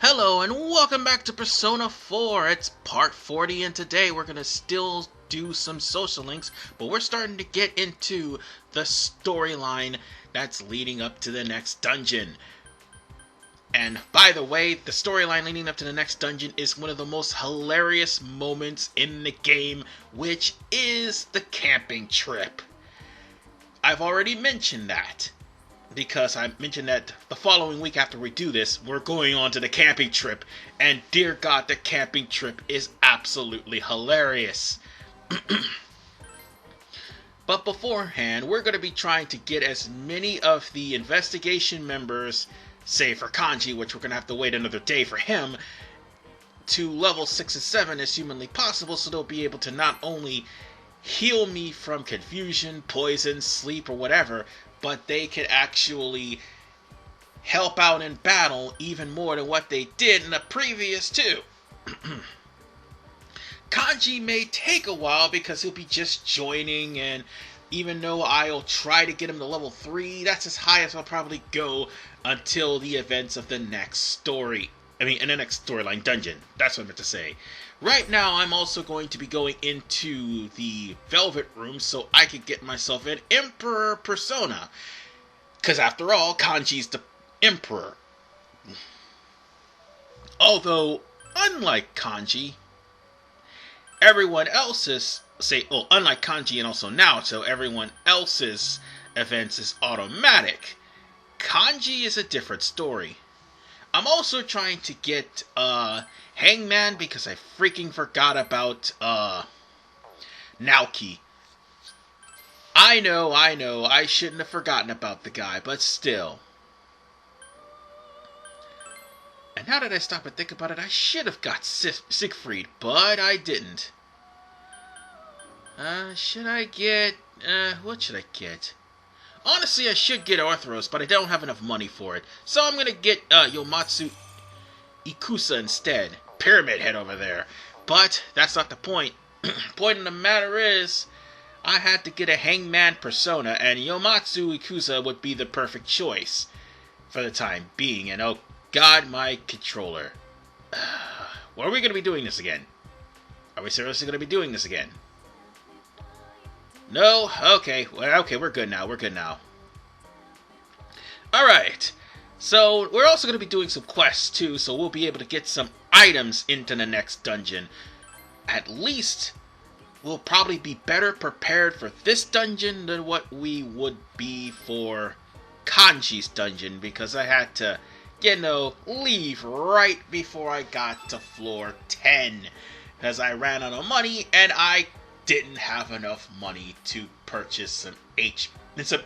Hello and welcome back to Persona 4. It's part 40 and today we're going to still do some social links, but we're starting to get into the storyline that's leading up to the next dungeon. And by the way, the storyline leading up to the next dungeon is one of the most hilarious moments in the game, which is the camping trip. I've already mentioned that, because I mentioned that the following week after we do this, we're going on to the camping trip, and dear God, the camping trip is absolutely hilarious. But beforehand, we're going to be trying to get as many of the investigation members, say for Kanji, which we're going to have to wait another day for him, to level 6 and 7 as humanly possible, so they'll be able to not only heal me from confusion, poison, sleep, or whatever, but they could actually help out in battle even more than what they did in the previous two. Kanji may take a while because he'll be just joining, and even though I'll try to get him to level 3, that's as high as I'll probably go until the events of the next story. In the next storyline dungeon. That's what I meant to say. Right now, I'm also going to be going into the Velvet Room so I could get myself an Emperor persona. Because after all, Kanji's the Emperor. Although, unlike Kanji, everyone else's, unlike Kanji and also Naoto, everyone else's events is automatic. Kanji is a different story. I'm also trying to get Hangman because I freaking forgot about Naoki. I know, I shouldn't have forgotten about the guy, but still. And now that I stop and think about it, I should have got Siegfried, but I didn't. Should I get... what should I get? Honestly, I should get Arthros, but I don't have enough money for it. So I'm gonna get Yomatsu Ikusa instead. Pyramid Head over there. But that's not the point. Point of the matter is, I had to get a Hangman persona, and Yomatsu Ikusa would be the perfect choice for the time being. And oh God, my controller. Well, are we gonna be doing this again? Are we seriously gonna be doing this again? No? Okay. Well, okay, we're good now. Alright. So, we're also going to be doing some quests, too, so we'll be able to get some items into the next dungeon. At least, we'll probably be better prepared for this dungeon than what we would be for Kanji's dungeon, because I had to, leave right before I got to floor 10. Because I ran out of money, and I didn't have enough money to purchase some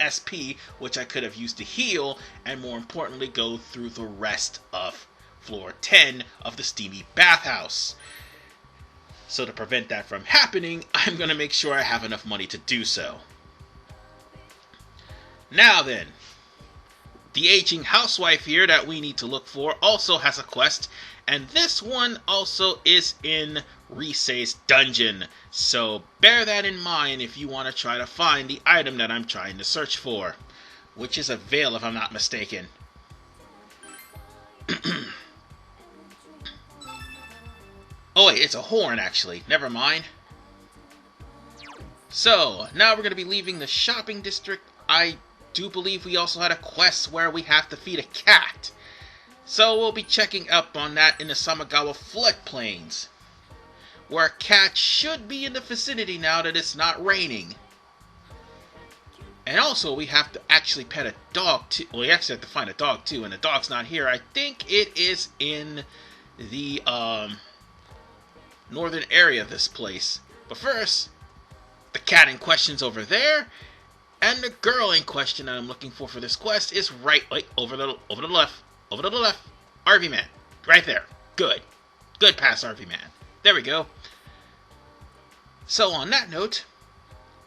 SP, which I could have used to heal, and more importantly, go through the rest of floor 10 of the steamy bathhouse. So to prevent that from happening, I'm going to make sure I have enough money to do so. Now then, the aging housewife here that we need to look for also has a quest, and this one also is in Risei's dungeon, so bear that in mind if you want to try to find the item that I'm trying to search for, which is a veil if I'm not mistaken. Oh wait, it's a horn actually, never mind. So, now we're going to be leaving the shopping district. I do believe we also had a quest where we have to feed a cat. So we'll be checking up on that in the Samagawa floodplains, where a cat should be in the vicinity now that it's not raining. And also, we have to actually pet a dog too. Well, we actually have to find a dog too, and the dog's not here. I think it is in the northern area of this place. But first, the cat in question's over there, and the girl in question that I'm looking for this quest is over to the left. RV Man. Right there. Good. Good pass, RV Man. There we go. So on that note,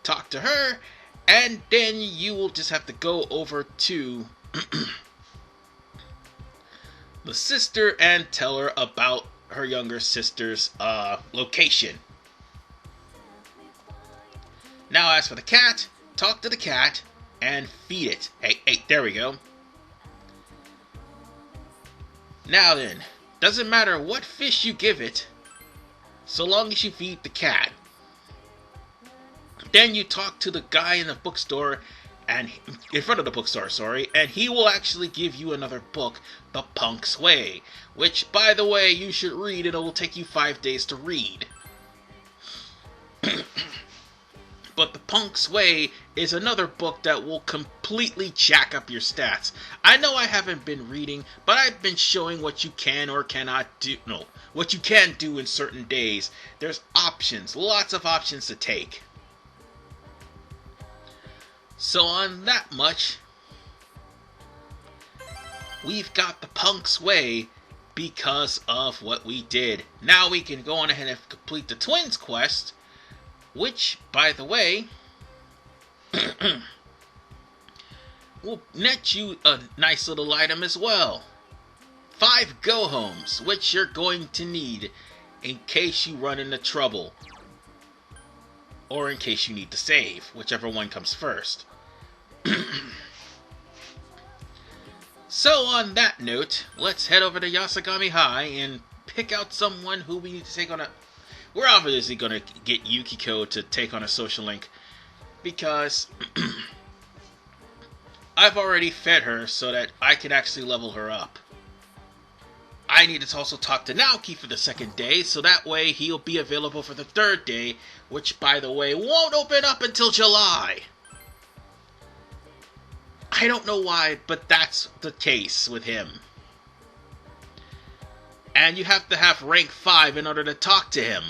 talk to her, and then you will just have to go over to the sister and tell her about her younger sister's location. Now as for the cat, talk to the cat and feed it. Hey, there we go. Now then, Doesn't matter what fish you give it, so long as you feed the cat. Then you talk to the guy in the bookstore, and in front of the bookstore, and he will actually give you another book, The Punk's Way, which, by the way, you should read, and it will take you 5 days to read. But The Punk's Way is another book that will completely jack up your stats. I know I haven't been reading, but I've been showing what you can or cannot do. No, what you can do in certain days. There's options, lots of options to take. So on that much, we've got The Punk's Way because of what we did. Now we can go on ahead and complete the Twins quest, which, by the way, will net you a nice little item as well. 5 go-homes, which you're going to need in case you run into trouble. Or in case you need to save, whichever one comes first. So on that note, let's head over to Yasagami High and pick out someone who we need to take on a... We're obviously going to get Yukiko to take on a social link, because I've already fed her so that I can actually level her up. I need to also talk to Naoki for the 2nd day, so that way he'll be available for the 3rd day, which, by the way, won't open up until July. I don't know why, but that's the case with him. And you have to have rank 5 in order to talk to him.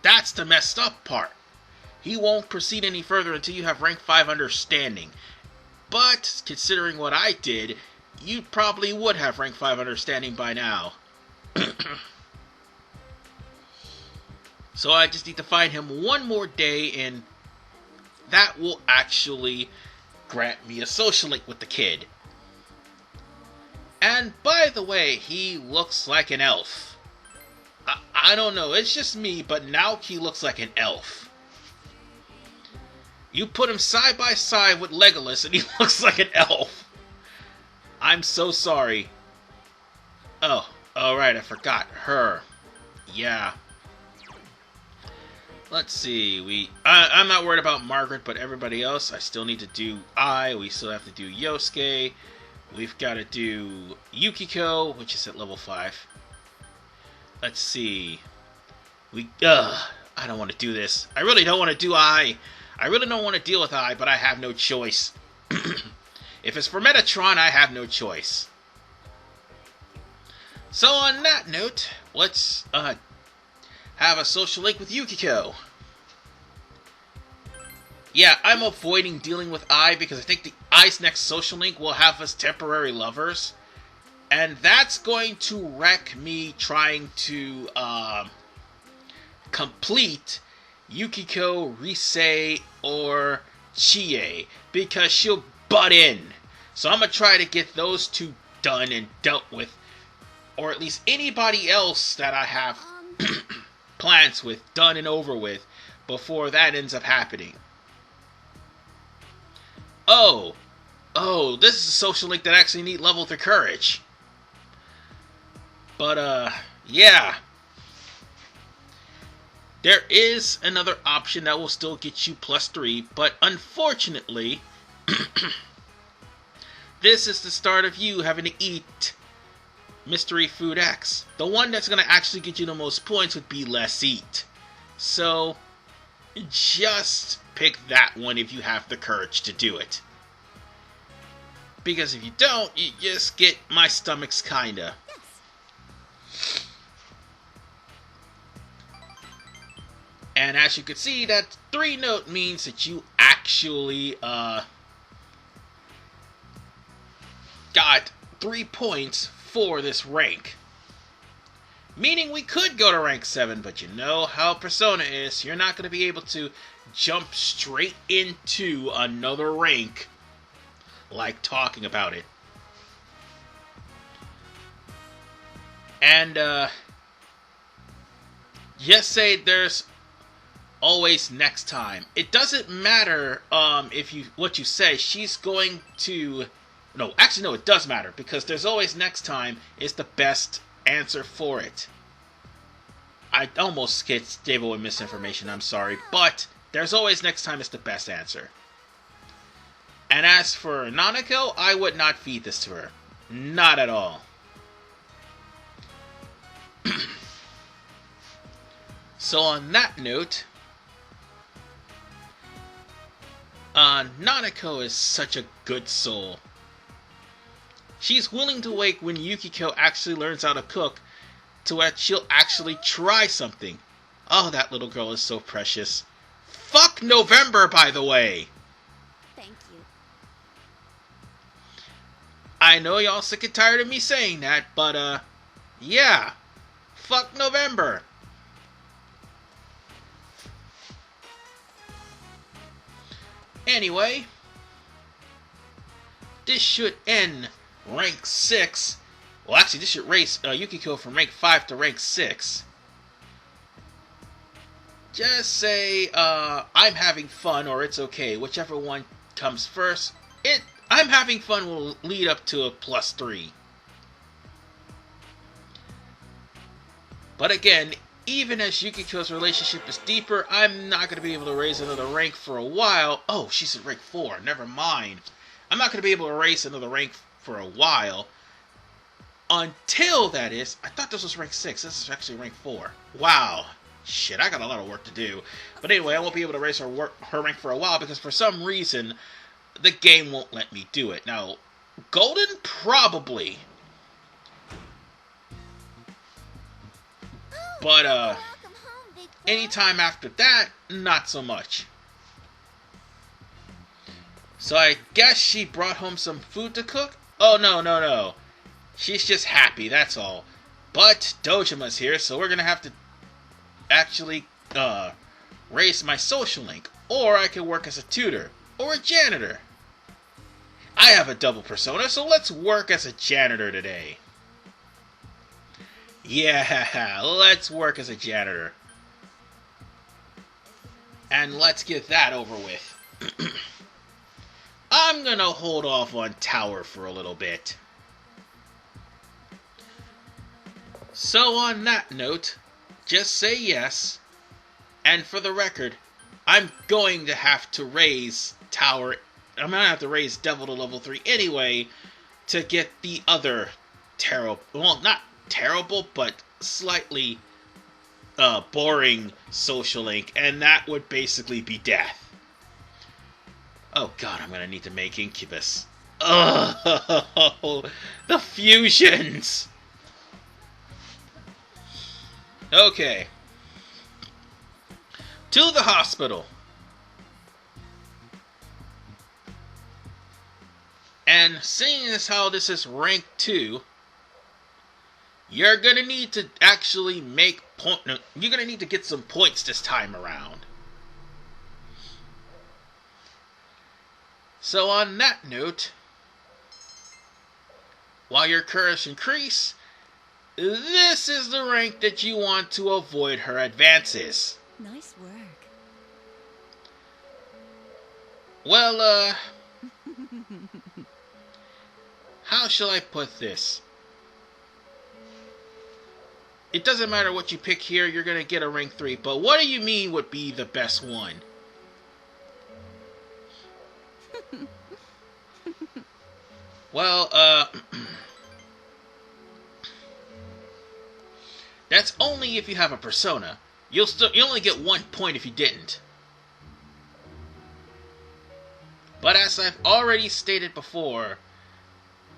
That's the messed up part. He won't proceed any further until you have rank 5 understanding. But, considering what I did, you probably would have rank 5 understanding by now. So I just need to find him one more day, and that will actually grant me a social link with the kid. And by the way, he looks like an elf. I don't know, it's just me, but now he looks like an elf. You put him side by side with Legolas and he looks like an elf. I'm so sorry. Oh, alright, I forgot. Her. Yeah. Let's see, I'm not worried about Margaret, but everybody else, I still need to do we still have to do Yosuke. We've got to do Yukiko, which is at level 5. Let's see. I don't want to do this. I really don't want to do I really don't want to deal with but I have no choice. If it's for Metatron, I have no choice. So on that note, let's have a social link with Yukiko. Yeah, I'm avoiding dealing with because I think the I's next social link will have us temporary lovers. And that's going to wreck me trying to complete Yukiko, Rise, or Chie, because she'll butt in. So I'm going to try to get those 2 done and dealt with, or at least anybody else that I have plans with done and over with before that ends up happening. Oh, this is a social link that actually need level 3 courage. But, yeah. There is another option that will still get you +3, but unfortunately, this is the start of you having to eat Mystery Food X. The one that's going to actually get you the most points would be Less Eat. So, just pick that one if you have the courage to do it. Because if you don't, you just get my stomach's kinda. And as you can see, that 3 note means that you actually got 3 points for this rank. Meaning we could go to rank 7, but you know how Persona is. You're not going to be able to jump straight into another rank like talking about it. And just say there's always next time. It doesn't matter what you say. She's going to... No, actually no, it does matter, because there's always next time is the best answer for it. I almost gave away misinformation, I'm sorry, but there's always next time is the best answer. And as for Nanako, I would not feed this to her. Not at all. So on that note, Nanako is such a good soul. She's willing to wait when Yukiko actually learns how to cook to where she'll actually try something. Oh, that little girl is so precious. Fuck November, by the way! Thank you. I know y'all sick and tired of me saying that, but, yeah. Fuck November. Anyway, this should end rank 6. Well, actually, this should raise Yukiko from rank 5 to rank 6. Just say, I'm having fun, or it's okay. Whichever one comes first. I'm having fun will lead up to a +3. But again, even as Yukiko's relationship is deeper, I'm not going to be able to raise another rank for a while. Oh, she's at rank 4. Never mind. I'm not going to be able to raise another rank for a while. Until, that is, I thought this was rank 6. This is actually rank 4. Wow. Shit, I got a lot of work to do. But anyway, I won't be able to raise her rank for a while because for some reason, the game won't let me do it. Now, Golden, probably. But, anytime after that, not so much. So I guess she brought home some food to cook? Oh, no. She's just happy, that's all. But Dojima's here, so we're gonna have to actually, raise my social link. Or I can work as a tutor. Or a janitor. I have a double persona, so let's work as a janitor today. Yeah, let's work as a janitor. And let's get that over with. I'm gonna hold off on Tower for a little bit. So on that note, just say yes. And for the record, I'm going to have to raise Tower. I'm gonna have to raise Devil to level 3 anyway to get the other terrible, well, not terrible, but slightly boring social link, and that would basically be death. Oh god, I'm gonna need to make Incubus. Oh, the fusions! Okay. To the hospital. And seeing as how this is rank 2, you're gonna need to actually make you're gonna need to get some points this time around. So on that note, while your courage increase, this is the rank that you want to avoid her advances. Nice work. Well, how shall I put this? It doesn't matter what you pick here, you're gonna get a rank 3, but what do you mean would be the best one? Well, that's only if you have a persona. You only get 1 point if you didn't. But as I've already stated before,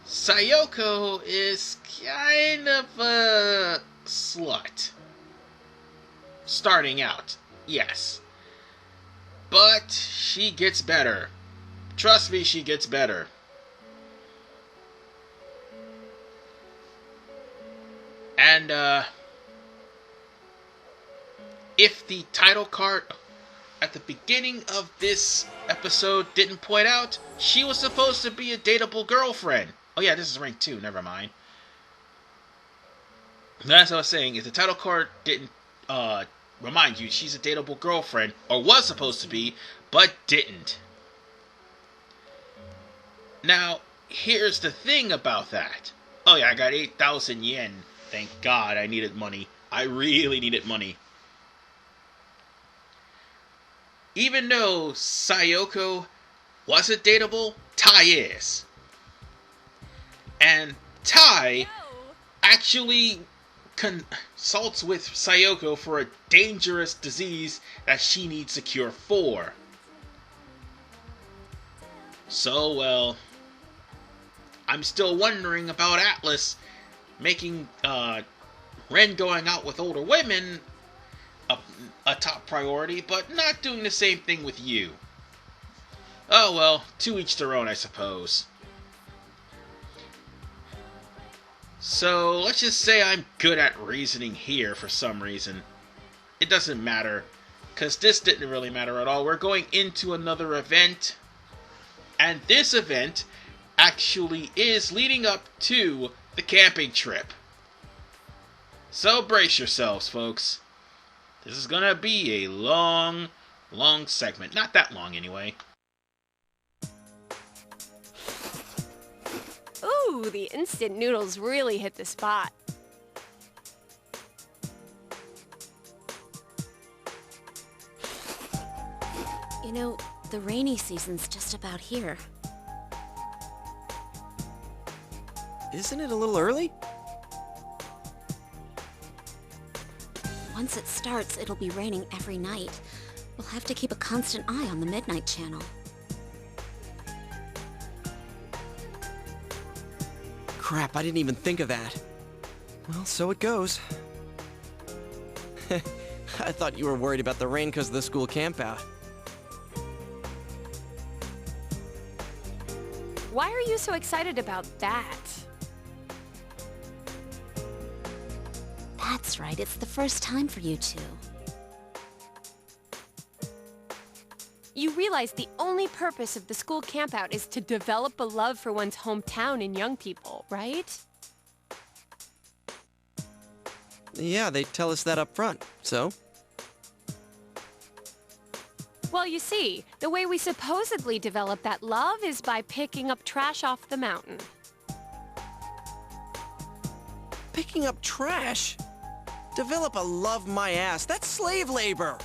Sayoko is kind of a slut. Starting out, yes. But she gets better. Trust me, she gets better. And, if the title card at the beginning of this episode didn't point out, she was supposed to be a dateable girlfriend. Oh yeah, this is rank 2, never mind. That's what I was saying, if the title card didn't remind you, she's a dateable girlfriend, or was supposed to be, but didn't. Now, here's the thing about that. Oh yeah, I got 8,000 yen, Thank God I needed money. I really needed money. Even though Sayoko wasn't dateable, Tai is. And Tai actually consults with Sayoko for a dangerous disease that she needs a cure for. So, well, I'm still wondering about Atlas making Ren going out with older women a top priority, but not doing the same thing with you. Oh well, to each their own, I suppose. So, let's just say I'm good at reasoning here for some reason. It doesn't matter, because this didn't really matter at all. We're going into another event, and this event actually is leading up to the camping trip. So brace yourselves, folks. This is gonna be a long segment. Not that long, anyway. Ooh, the instant noodles really hit the spot. You know, the rainy season's just about here. Isn't it a little early? Once it starts, it'll be raining every night. We'll have to keep a constant eye on the Midnight Channel. Crap, I didn't even think of that. Well, so it goes. I thought you were worried about the rain because of the school campout. Why are you so excited about that? That's right, it's the first time for you two. You realize the only purpose of the school campout is to develop a love for one's hometown and young people, right? Yeah, they tell us that up front, so? Well, you see, the way we supposedly develop that love is by picking up trash off the mountain. Picking up trash? Develop a love my ass. That's slave labor.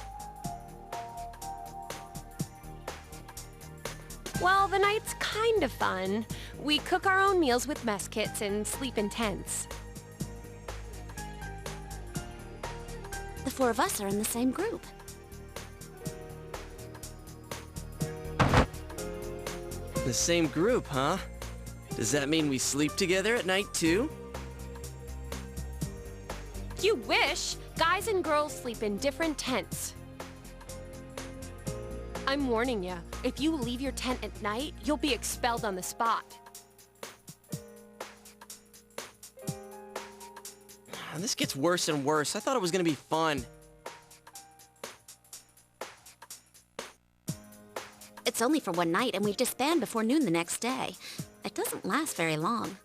Well, the night's kind of fun. We cook our own meals with mess kits and sleep in tents. The four of us are in the same group. The same group, huh? Does that mean we sleep together at night too? You wish! Guys and girls sleep in different tents. I'm warning you, if you leave your tent at night, you'll be expelled on the spot. This gets worse and worse. I thought it was gonna be fun. It's only for one night, and we disband before noon the next day. It doesn't last very long.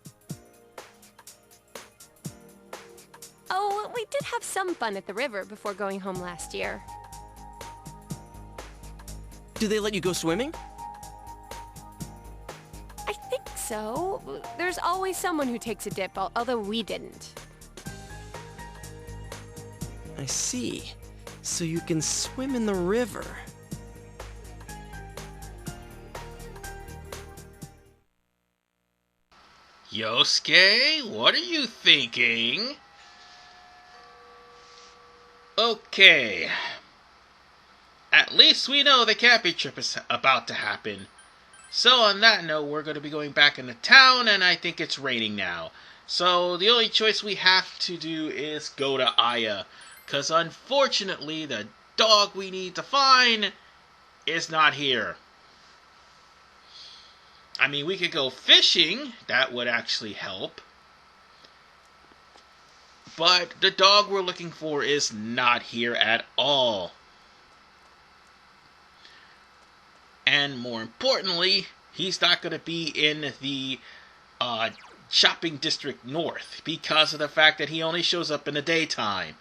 Oh, we did have some fun at the river before going home last year. Do they let you go swimming? I think so. There's always someone who takes a dip, although we didn't. I see. So you can swim in the river. Yosuke, what are you thinking? Okay. At least we know the camping trip is about to happen. So on that note, we're going to be going back into town, and I think it's raining now. So the only choice we have to do is go to Aya. Because unfortunately, the dog we need to find is not here. I mean, we could go fishing. That would actually help. But the dog we're looking for is not here at all. And more importantly, he's not going to be in the shopping district north because of the fact that he only shows up in the daytime.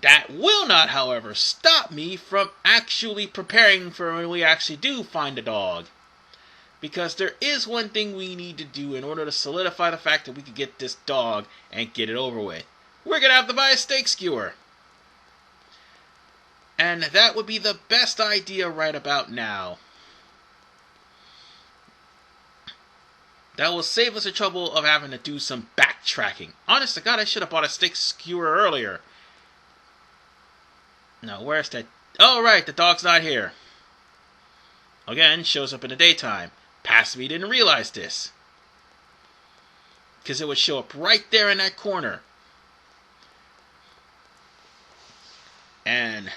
That will not, however, stop me from actually preparing for when we actually do find a dog. Because there is one thing we need to do in order to solidify the fact that we could get this dog and get it over with. We're going to have to buy a steak skewer. And that would be the best idea right about now. That will save us the trouble of having to do some backtracking. Honest to God, I should have bought a steak skewer earlier. Now, where's that? Oh, right, the dog's not here. Again, shows up in the daytime. Past me didn't realize this. Because it would show up right there in that corner. And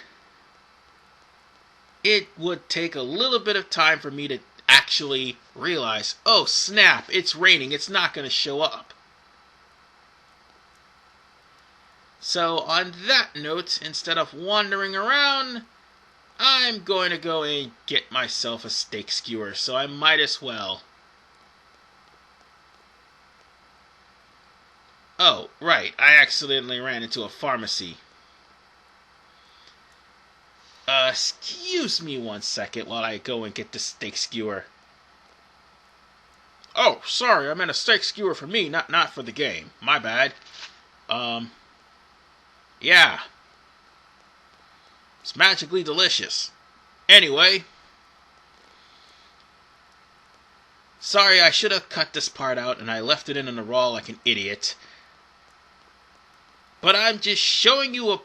it would take a little bit of time for me to actually realize, oh snap, it's raining, it's not going to show up. So on that note, instead of wandering around, I'm going to go and get myself a steak skewer, so I might as well. Oh, right, I accidentally ran into a pharmacy. Excuse me 1 second while I go and get the steak skewer. Oh, sorry, I meant a steak skewer for me, not for the game. My bad. Yeah. It's magically delicious. Anyway. Sorry, I should have cut this part out and I left it in the raw like an idiot. But I'm just showing you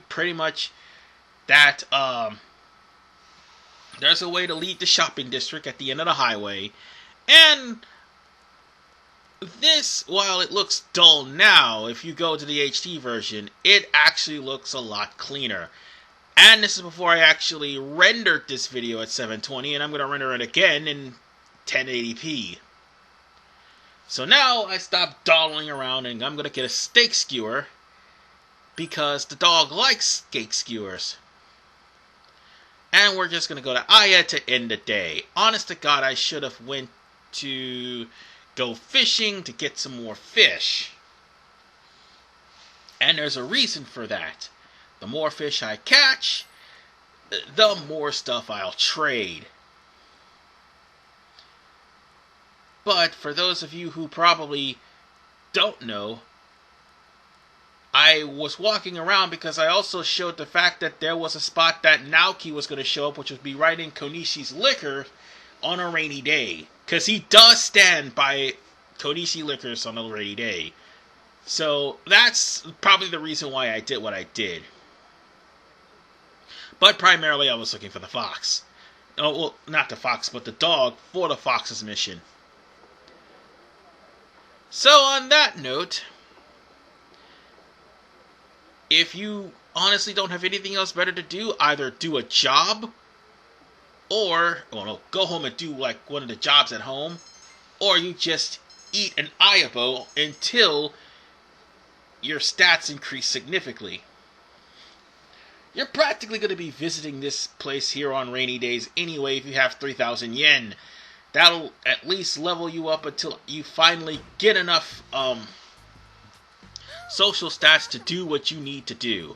pretty much that there's a way to leave the shopping district at the end of the highway. And this, while it looks dull now, if you go to the HD version, it actually looks a lot cleaner. And this is before I actually rendered this video at 720, and I'm going to render it again in 1080p. So now I stopped dawdling around and I'm going to get a steak skewer because the dog likes steak skewers. And we're just going to go to Aya to end the day. Honest to God, I should have went to go fishing to get some more fish. And there's a reason for that. The more fish I catch, the more stuff I'll trade. But for those of you who probably don't know, I was walking around because I also showed the fact that there was a spot that Naoki was going to show up, which would be right in Konishi's Liquor on a rainy day. Because he does stand by Konishi Liquors on a rainy day. So that's probably the reason why I did what I did. But primarily I was looking for the fox. Oh, well, not the fox, but the dog for the fox's mission. So on that note, if you honestly don't have anything else better to do, either do a job, or go home and do like one of the jobs at home, or you just eat an Ayabo until your stats increase significantly. You're practically going to be visiting this place here on rainy days anyway if you have 3,000 yen. That'll at least level you up until you finally get enough social stats to do what you need to do.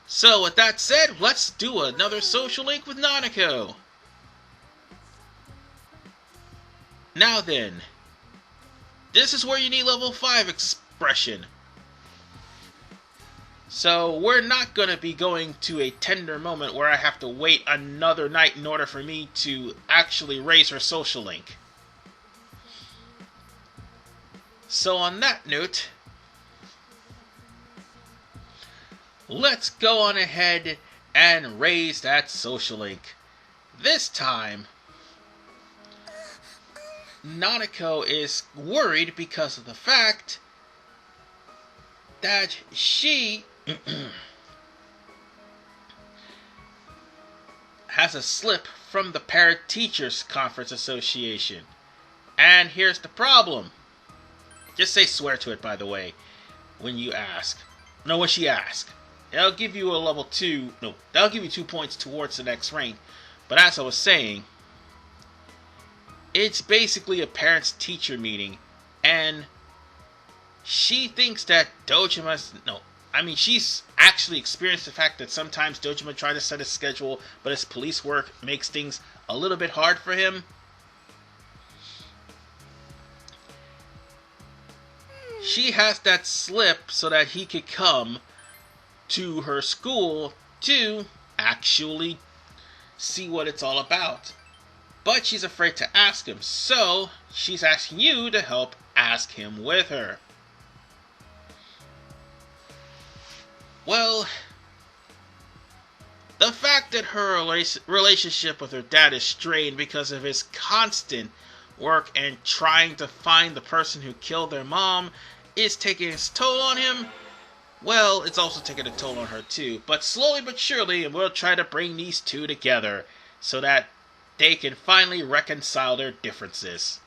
So with that said, let's do another social link with Nanako. Now then, this is where you need level 5 expression. So we're not going to be going to a tender moment where I have to wait another night in order for me to actually raise her social link. So on that note, let's go on ahead and raise that social link. This time, Nanako is worried because of the fact that she has a slip from the Parent Teachers Conference Association. And here's the problem. Just say swear to it, by the way, when you ask. No, when she asks. That'll give you a level 2. No, that'll give you 2 points towards the next rank. But as I was saying, it's basically a parents-teacher meeting. And she thinks that Dojima's... No, I mean, she's actually experienced the fact that sometimes Dojima tries to set a schedule, but his police work makes things a little bit hard for him. She has that slip so that he could come to her school to actually see what it's all about. But she's afraid to ask him, so she's asking you to help ask him with her. Well, the fact that her relationship with her dad is strained because of his constant work and trying to find the person who killed their mom is taking its toll on him. Well, it's also taking a toll on her too, but slowly but surely, and we'll try to bring these two together so that they can finally reconcile their differences.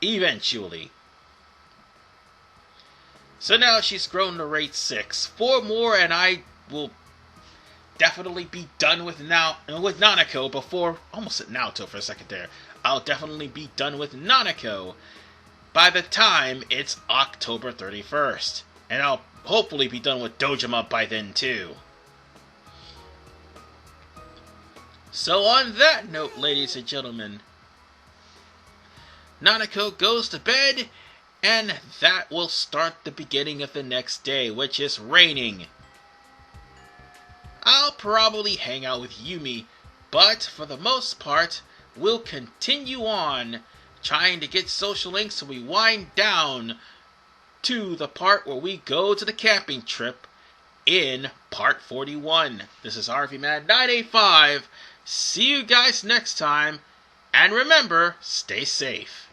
Eventually. So now she's grown to rate 6. 4 more and I will definitely be done with Nanako before... Almost said Naoto for a second there. I'll definitely be done with Nanako by the time it's October 31st. And I'll hopefully be done with Dojima by then too. So on that note, ladies and gentlemen, Nanako goes to bed, and that will start the beginning of the next day, which is raining. I'll probably hang out with Yumi, but for the most part, we'll continue on trying to get social links so we wind down to the part where we go to the camping trip in part 41. This is RVMan985. See you guys next time, and remember, stay safe.